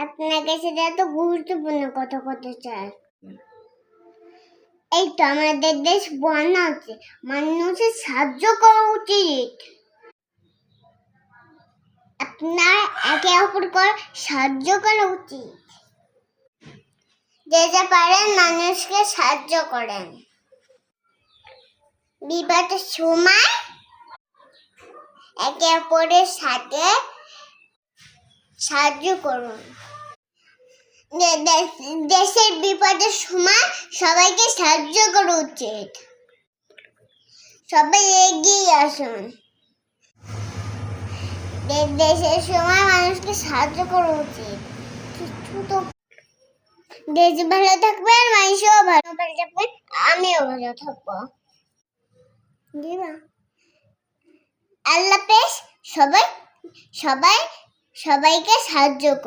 আপনাকে সেটা তো গুরুত্বপূর্ণ কথা বলতে চাই। এই তো আমাদের দেশ বন্যা হচ্ছে, মানুষের সাহায্য করা উচিত। আপনার একে অপরকে সাহায্য করা উচিত। যে যা পারেন মানুষকে সাহায্য করেন। বিপদের সময় একে অপরের সাথে সাহায্য করুন। দেশের বিপদের সময় সবাইকে সাহায্য করা উচিত। সবাই এগিয়ে আসুন। দেশের সময় মানুষকে সাহায্য করা উচিত। দেশ ভালো থাকবে, মানুষও ভালো থাকবে, আমিও ভালো থাকবো। আল্লাহ হাফেজ। সবাইকে সাহায্য করুন।